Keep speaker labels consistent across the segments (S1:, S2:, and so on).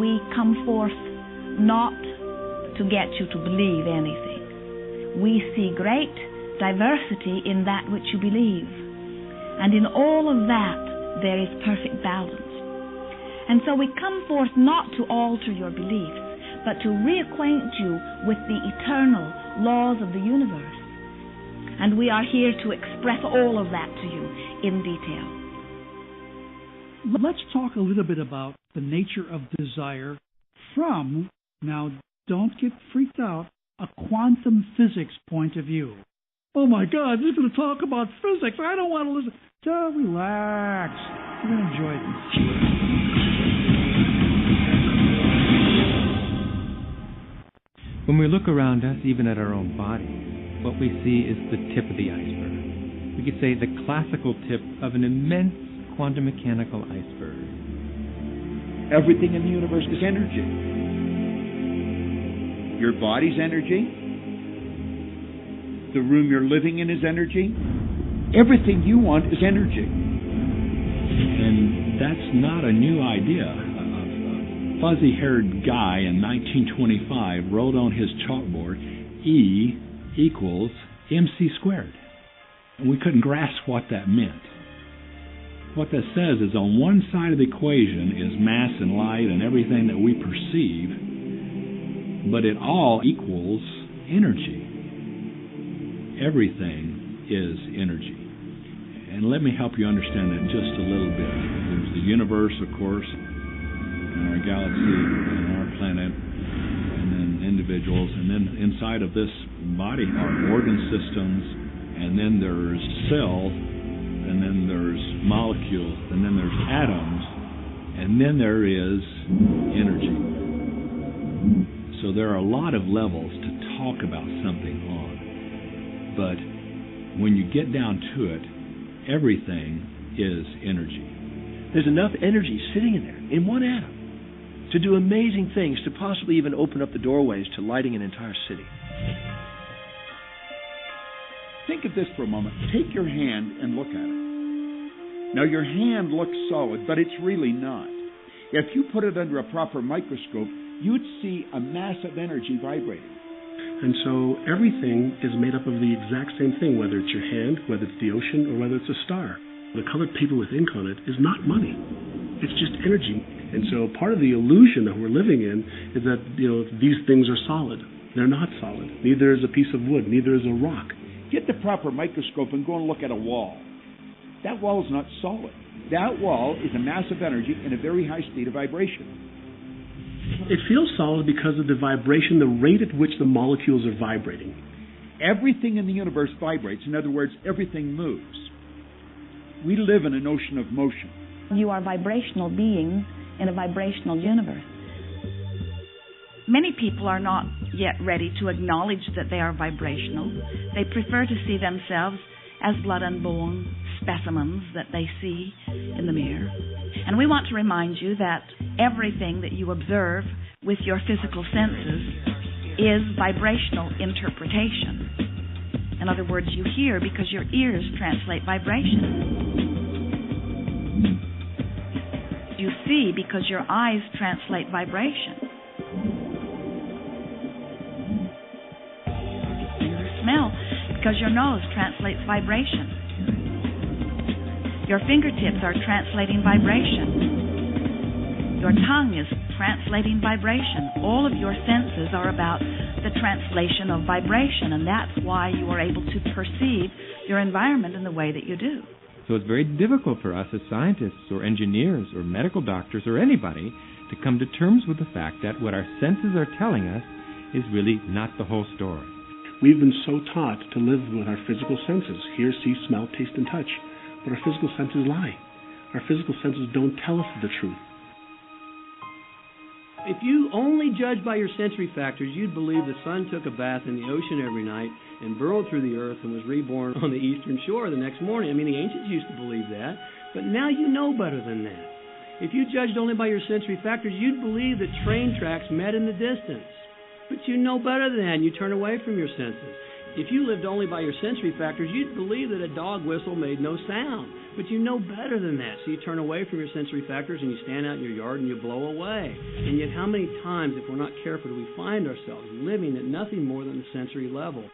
S1: we come forth not to get you to believe anything. We see great diversity in that which you believe. And in all of that, there is perfect balance. And so we come forth not to alter your beliefs, but to reacquaint you with the eternal laws of the universe. And we are here to express all of that to you in detail.
S2: Let's talk a little bit about the nature of desire from, now don't get freaked out, a quantum physics point of view. Oh my God, this is going to talk about physics. I don't want to listen. Just relax. You're going to enjoy this.
S3: When we look around us, even at our own bodies, what we see is the tip of the iceberg. We could say the classical tip of an immense quantum mechanical iceberg.
S4: Everything in the universe is energy. Your body's energy. The room you're living in is energy. Everything you want is energy.
S5: And that's not a new idea. A fuzzy-haired guy in 1925 wrote on his chalkboard, E equals mc squared. And we couldn't grasp what that meant. What that says is on one side of the equation is mass and light and everything that we perceive, but it all equals energy. Everything is energy. And let me help you understand that just a little bit. There's the universe, of course, and our galaxy, and our planet, and then individuals, and then inside of this body are organ systems, and then there's cells, and then there's molecules, and then there's atoms, and then there is energy. So there are a lot of levels to talk about something on. But when you get down to it, everything is energy.
S6: There's enough energy sitting in there, in one atom, to do amazing things, to possibly even open up the doorways to lighting an entire city.
S4: Think of this for a moment. Take your hand and look at it. Now, your hand looks solid, but it's really not. If you put it under a proper microscope, you'd see a mass of energy vibrating.
S7: And so everything is made up of the exact same thing, whether it's your hand, whether it's the ocean, or whether it's a star. The colored paper with ink on it is not money. It's just energy. And so part of the illusion that we're living in is that, these things are solid. They're not solid. Neither is a piece of wood. Neither is a rock.
S4: Get the proper microscope and go and look at a wall. That wall is not solid. That wall is a mass of energy in a very high state of vibration.
S7: It feels solid because of the vibration, the rate at which the molecules are vibrating.
S4: Everything in the universe vibrates. In other words, everything moves. We live in an ocean of motion.
S1: You are vibrational beings in a vibrational universe. Many people are not yet ready to acknowledge that they are vibrational. They prefer to see themselves as blood and bone specimens that they see in the mirror. And we want to remind you that everything that you observe with your physical senses is vibrational interpretation. In other words, you hear because your ears translate vibration. You see because your eyes translate vibration. You smell because your nose translates vibration. Your fingertips are translating vibration. Your tongue is translating vibration. All of your senses are about the translation of vibration, and that's why you are able to perceive your environment in the way that you do.
S3: So it's very difficult for us as scientists or engineers or medical doctors or anybody to come to terms with the fact that what our senses are telling us is really not the whole story.
S7: We've been so taught to live with our physical senses, hear, see, smell, taste, and touch. But our physical senses lie. Our physical senses don't tell us the truth.
S8: If you only judged by your sensory factors, you'd believe the sun took a bath in the ocean every night and burrowed through the earth and was reborn on the eastern shore the next morning. I mean, the ancients used to believe that, but now you know better than that. If you judged only by your sensory factors, you'd believe that train tracks met in the distance. But you know better than that, and you turn away from your senses. If you lived only by your sensory factors, you'd believe that a dog whistle made no sound. But you know better than that, so you turn away from your sensory factors and you stand out in your yard and you blow away. And yet how many times, if we're not careful, do we find ourselves living at nothing more than the sensory level?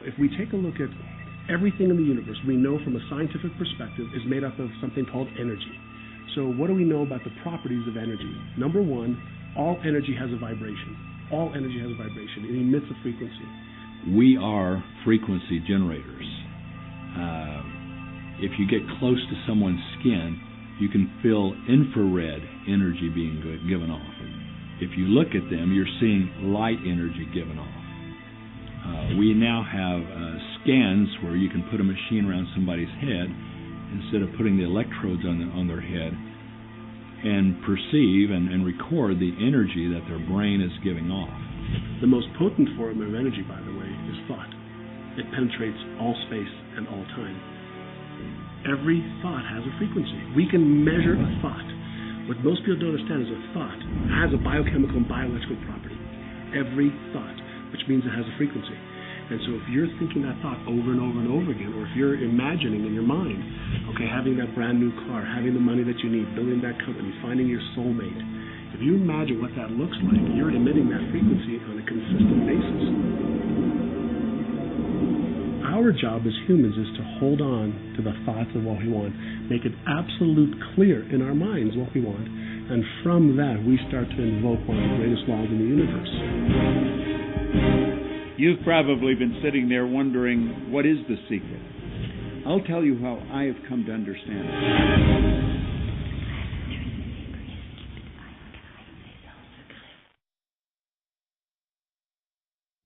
S7: If we take a look at everything in the universe, we know from a scientific perspective is made up of something called energy. So what do we know about the properties of energy? Number one, all energy has a vibration. All energy has a vibration. It emits a frequency.
S5: We are frequency generators. If you get close to someone's skin, you can feel infrared energy being given off. If you look at them, you're seeing light energy given off. We now have scans where you can put a machine around somebody's head instead of putting the electrodes on their head, and perceive and record the energy that their brain is giving off.
S7: The most potent form of energy, by the way, is thought. It penetrates all space and all time. Every thought has a frequency. We can measure a thought. What most people don't understand is a thought has a biochemical and bioelectrical property. Every thought, which means it has a frequency. And so if you're thinking that thought over and over and over again, or if you're imagining in your mind, okay, having that brand new car, having the money that you need, building that company, finding your soulmate, if you imagine what that looks like, you're emitting that frequency on a consistent basis. Our job as humans is to hold on to the thoughts of what we want, make it absolute clear in our minds what we want, and from that we start to invoke one of the greatest laws in the universe.
S4: You've probably been sitting there wondering, what is the secret? I'll tell you how I have come to understand it.